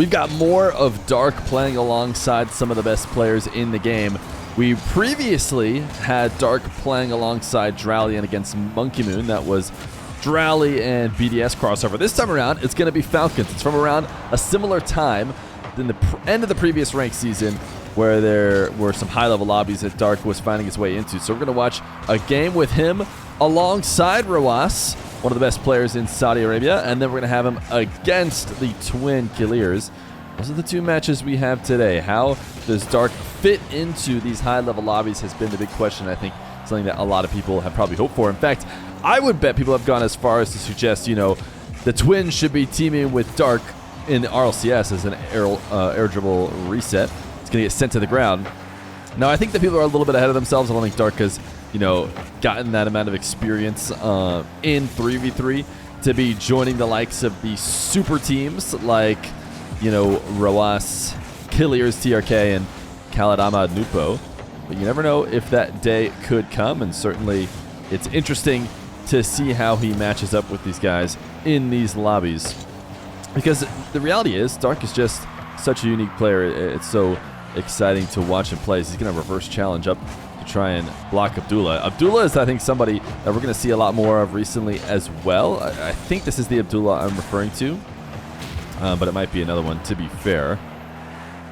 We've got more of Dark playing alongside some of the best players in the game. We previously had Dark playing alongside Drowlian against Monkey Moon. That was Drowly and BDS crossover. This time around, it's going to be Falcons. It's from around a similar time than the end of the previous ranked season, where there were some high-level lobbies that Dark was finding his way into. So we're going to watch a game with him alongside Rawas, one of the best players in Saudi Arabia, and then we're going to have him against the twin Killiers. Those are the two matches we have today. How does Dark fit into these high-level lobbies has been the big question, I think, something that a lot of people have probably hoped for. In fact, I would bet people have gone as far as to suggest, the twins should be teaming with Dark in RLCS as an air dribble reset. It's going to get sent to the ground. Now, I think that people are a little bit ahead of themselves. I don't think Dark has, gotten that amount of experience in 3v3 to be joining the likes of the super teams like, Rawas, Killiers, TRK, and Khaled Ahmad Nupo. But you never know if that day could come, and certainly it's interesting to see how he matches up with these guys in these lobbies. Because the reality is, Dark is just such a unique player. It's so exciting to watch him play. So he's going to reverse challenge up to try and block Abdullah. Abdullah is, I think, somebody that we're going to see a lot more of recently as well. I think this is the Abdullah I'm referring to, but it might be another one, to be fair,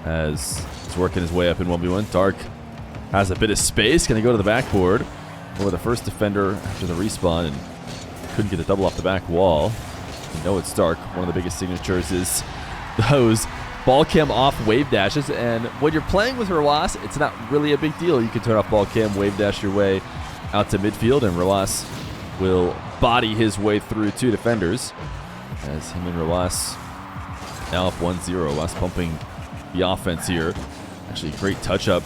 as he's working his way up in 1v1. Dark has a bit of space. Going to go to the backboard over the first defender after the respawn, and couldn't get the double off the back wall. It's Dark. One of the biggest signatures is those ball cam off wave dashes, and when you're playing with Rawas, it's not really a big deal. You can turn off ball cam, wave dash your way out to midfield, and Rawas will body his way through two defenders as him and Rawas now up 1-0. Rawas pumping the offense here. Actually, great touch up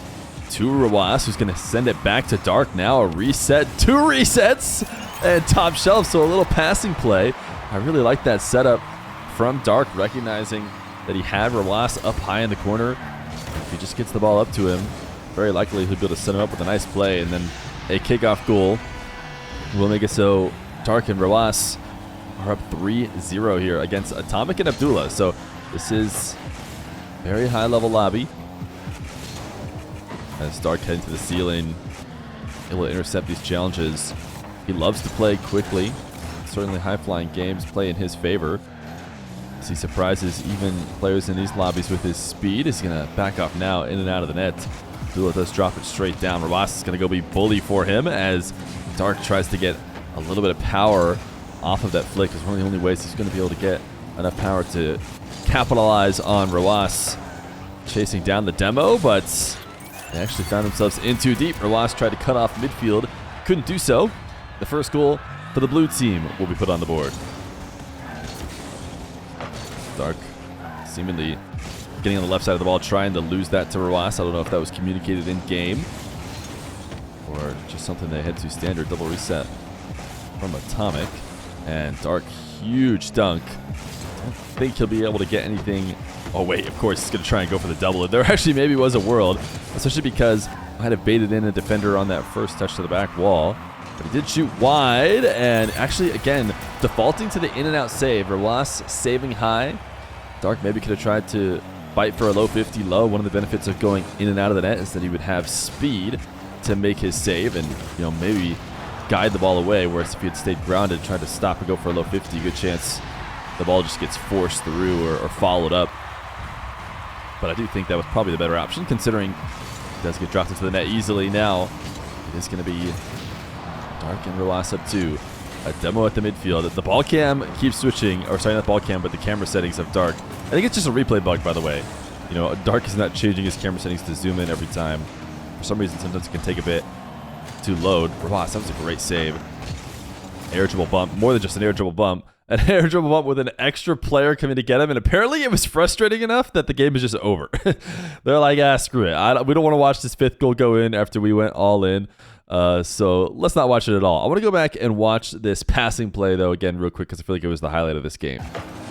to Rawas, who's going to send it back to Dark. Now a reset, 2 resets, and top shelf, so a little passing play. I really like that setup from Dark, recognizing that he had Rawas up high in the corner. If he just gets the ball up to him, very likely he'll be able to set him up with a nice play, and then a kickoff goal will make it so Dark and Rawas are up 3-0 here against Atomic and Abdullah. So this is very high-level lobby. As Dark heading to the ceiling, able to intercept these challenges. He loves to play quickly. Certainly high-flying games play in his favor. As he surprises even players in these lobbies with his speed. He's going to back off now in and out of the net. Abdullah does drop it straight down. Rawas is going to go be bully for him as Dark tries to get a little bit of power off of that flick. It's one of the only ways he's going to be able to get enough power to capitalize on Rawas chasing down the demo, but they actually found themselves in too deep. Rawas tried to cut off midfield, couldn't do so. The first goal for the blue team will be put on the board. Dark seemingly getting on the left side of the ball, trying to lose that to Rawas. I don't know if that was communicated in game or just something they had to standard. Double reset from Atomic, and Dark, huge dunk. I don't think he'll be able to get anything. Oh wait, of course he's going to try and go for the double. There actually maybe was a world, especially because I might have baited in a defender on that first touch to the back wall. But he did shoot wide, and actually, again, defaulting to the in-and-out save. Rawas saving high. Dark maybe could have tried to bite for a low 50 low. One of the benefits of going in and out of the net is that he would have speed to make his save and, maybe guide the ball away, whereas if he had stayed grounded, tried to stop and go for a low 50, good chance the ball just gets forced through or followed up. But I do think that was probably the better option, considering it does get dropped into the net easily. Now it is going to be Dark and Rawas up 2. A demo at the midfield. The ball cam keeps switching, or sorry, not ball cam, but the camera settings of Dark. I think it's just a replay bug, by the way. Dark is not changing his camera settings to zoom in every time. For some reason, sometimes it can take a bit to load. Rawas, that was a great save. Air dribble bump, more than just an air dribble bump. An air dribble bump with an extra player coming to get him, and apparently it was frustrating enough that the game is just over. They're like, screw it. We don't want to watch this 5th goal go in after we went all in. So let's not watch it at all. I want to go back and watch this passing play, though, again, real quick, because I feel like it was the highlight of this game.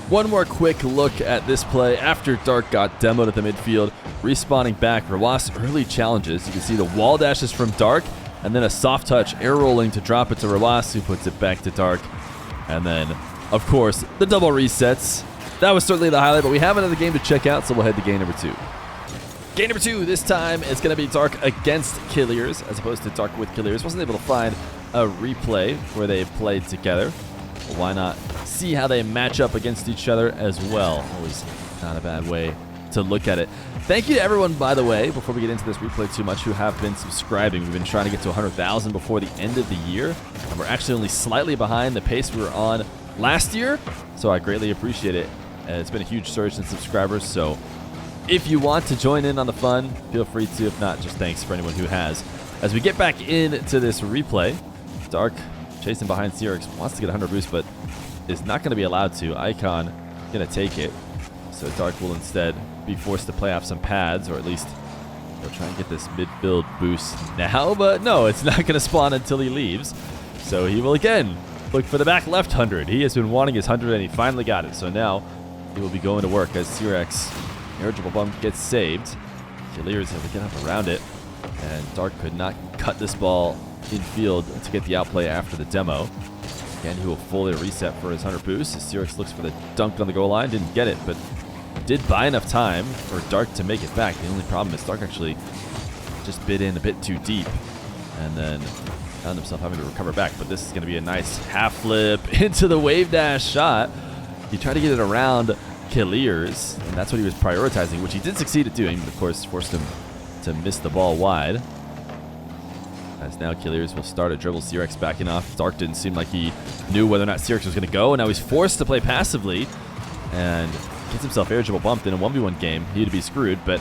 One more quick look at this play after Dark got demoed at the midfield. Respawning back, Rawas early challenges. You can see the wall dashes from Dark, and then a soft touch air rolling to drop it to Rawas, who puts it back to Dark. And then, of course, the double resets. that was certainly the highlight, but we have another game to check out, so we'll head to game number 2. Game number 2, this time, it's going to be Dark against Killiers, as opposed to Dark with Killiers. Wasn't able to find a replay where they played together. Well, why not see how they match up against each other as well? Always not a bad way to look at it. Thank you to everyone, by the way, before we get into this replay too much, who have been subscribing. We've been trying to get to 100,000 before the end of the year, and we're actually only slightly behind the pace we were on last year, so I greatly appreciate it. It's been a huge surge in subscribers, so if you want to join in on the fun, feel free to. If not, just thanks for anyone who has. As we get back into this replay, Dark chasing behind Syracks, wants to get 100 boost, but is not going to be allowed to. Icon going to take it, so Dark will instead be forced to play off some pads, or at least he'll try and get this mid-build boost now, but no, it's not going to spawn until he leaves. So he will again look for the back left 100. He has been wanting his 100, and he finally got it. So now he will be going to work as Syracks eligible bump gets saved. Killiers have to get up around it, and Dark could not cut this ball in field to get the outplay after the demo. Again, he will fully reset for his 100 boost as Syracks looks for the dunk on the goal line. Didn't get it, but did buy enough time for Dark to make it back. The only problem is Dark actually just bit in a bit too deep and then found himself having to recover back. But this is going to be a nice half flip into the wave dash shot. He tried to get it around Killiers, and that's what he was prioritizing, which he did succeed at doing, but of course forced him to miss the ball wide. As now Killiers will start a dribble. Syracks backing off. Dark didn't seem like he knew whether or not Syracks was going to go, and now he's forced to play passively and gets himself eligible bumped in a 1v1 game. He'd be screwed, but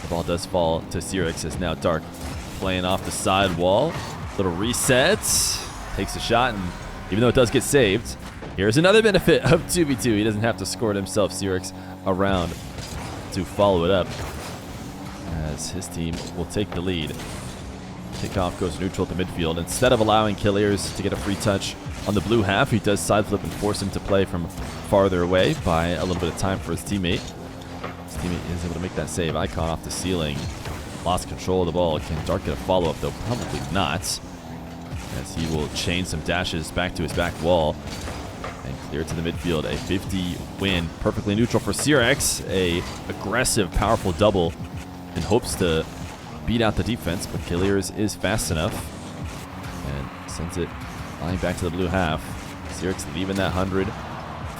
the ball does fall to Syracks as now Dark playing off the side wall. Little reset. Takes a shot, and even though it does get saved, here's another benefit of 2v2. He doesn't have to score it himself. Syracks around to follow it up as his team will take the lead. Kickoff goes neutral at the midfield. Instead of allowing Killiers to get a free touch on the blue half, he does side flip and force him to play from farther away by a little bit of time for his teammate. His teammate is able to make that save. Icon off the ceiling. Lost control of the ball. Can Dark get a follow-up, though? Probably not, as he will chain some dashes back to his back wall and clear it to the midfield. A 50 win, perfectly neutral for Syracks. A aggressive, powerful double in hopes to beat out the defense, but Killiers is fast enough and sends it flying back to the blue half. Syracks leaving that 100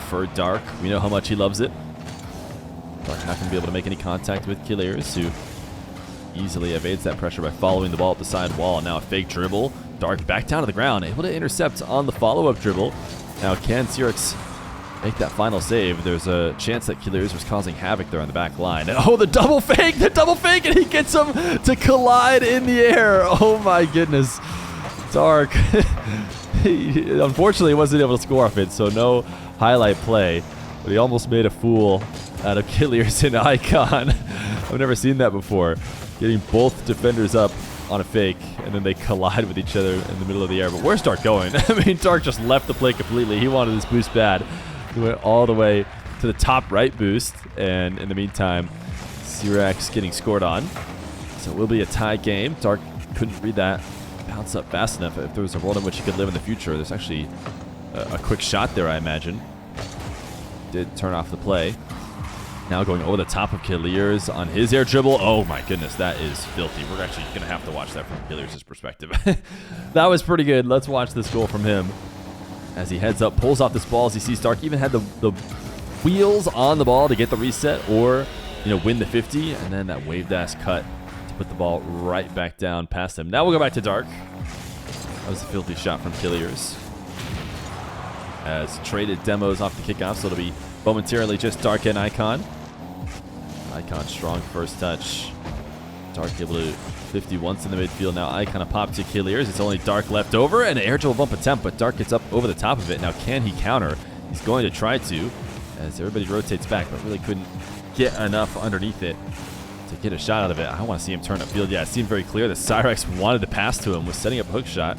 for Dark. We know how much he loves it. Dark not going to be able to make any contact with Killiers, who easily evades that pressure by following the ball up the side wall. Now a fake dribble. Dark back down to the ground, able to intercept on the follow-up dribble. Now can Syracks make that final save? There's a chance that Killiers was causing havoc there on the back line. Oh, the double fake, and he gets him to collide in the air. Oh my goodness. Dark, he unfortunately wasn't able to score off it, so no highlight play, but he almost made a fool out of Killiers and Icon. I've never seen that before. Getting both defenders up on a fake, and then they collide with each other in the middle of the air. But where's Dark going? I mean, Dark just left the play completely. He wanted this boost bad. He went all the way to the top right boost, and in the meantime, Syracks getting scored on. So it will be a tie game. Dark couldn't read that bounce up fast enough. If there was a world in which he could live in the future, there's actually a quick shot there, I imagine. Did turn off the play. Now going over the top of Killiers on his air dribble. Oh my goodness, that is filthy. We're actually going to have to watch that from Killiers' perspective. That was pretty good. Let's watch this goal from him. As he heads up, pulls off this ball as he sees Dark even had the wheels on the ball to get the reset or, win the 50. And then that wave dash cut to put the ball right back down past him. Now we'll go back to Dark. That was a filthy shot from Killiers. As traded demos off the kickoff, so it'll be momentarily just Dark and Icon. Icon strong first touch. Dark able to 50 once in the midfield. Now Icon a pop to Killiers. It's only Dark left over, and an air dribble bump attempt, but Dark gets up over the top of it. Now can he counter? He's going to try to, as everybody rotates back, but really couldn't get enough underneath it to get a shot out of it. I want to see him turn upfield. Yeah, it seemed very clear that Syracks wanted to pass to him, was setting up a hook shot.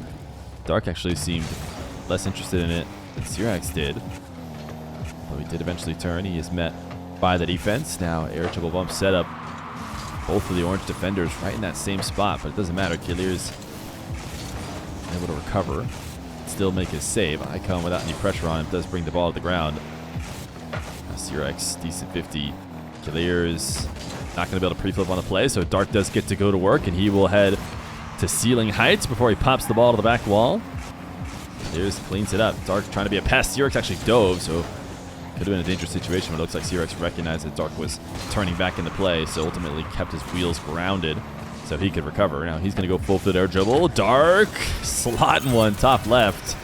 Dark actually seemed less interested in it than Syracks did. But he did eventually turn. He is met by the defense. Now air dribble bump set up. Both of the orange defenders right in that same spot, but it doesn't matter. Killiers able to recover, still make his save. Icon without any pressure on him does bring the ball to the ground. Syracks, decent 50. Killiers not going to be able to pre-flip on the play, so Dark does get to go to work, and he will head to ceiling heights before he pops the ball to the back wall. Killiers cleans it up. Dark trying to be a pass. Syracks actually dove, so could have been a dangerous situation, but it looks like Syracks recognized that Dark was turning back into play, so ultimately kept his wheels grounded so he could recover. Now he's going to go full foot air dribble. Dark slotting one top left.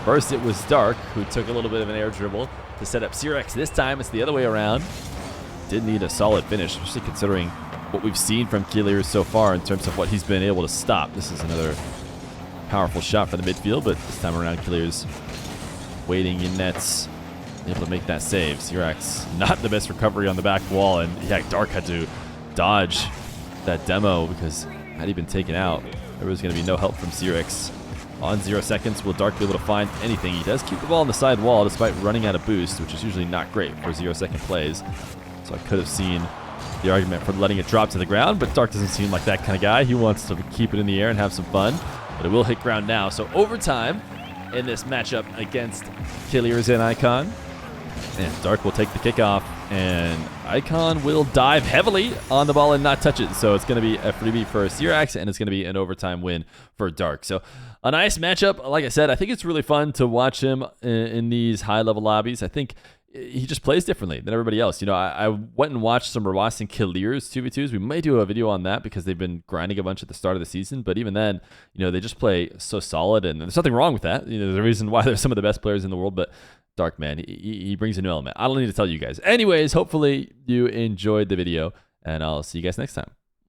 First it was Dark who took a little bit of an air dribble to set up Syracks. This time it's the other way around. Did need a solid finish, especially considering what we've seen from Killiers so far in terms of what he's been able to stop. This is another powerful shot for the midfield, but this time around Killiers waiting in nets, able to make that save. Syracks not the best recovery on the back wall, and yeah, Dark had to dodge that demo because had he been taken out, there was going to be no help from Syracks. On 0 seconds, will Dark be able to find anything? He does keep the ball on the side wall despite running out of boost, which is usually not great for 0-second plays. So I could have seen the argument for letting it drop to the ground, but Dark doesn't seem like that kind of guy. He wants to keep it in the air and have some fun, but it will hit ground now. So overtime in this matchup against Killiers and Icon. And Dark will take the kickoff, and Icon will dive heavily on the ball and not touch it. So it's going to be a freebie for Syracks, and it's going to be an overtime win for Dark. So a nice matchup. Like I said, I think it's really fun to watch him in these high-level lobbies. I think he just plays differently than everybody else. You know, I went and watched some Rawas and Killiers 2v2s. We may do a video on that because they've been grinding a bunch at the start of the season. But even then, you know, they just play so solid, and there's nothing wrong with that. You know, there's a reason why they're some of the best players in the world, but Dark, man, he brings a new element. I don't need to tell you guys. Anyways, hopefully you enjoyed the video, and I'll see you guys next time.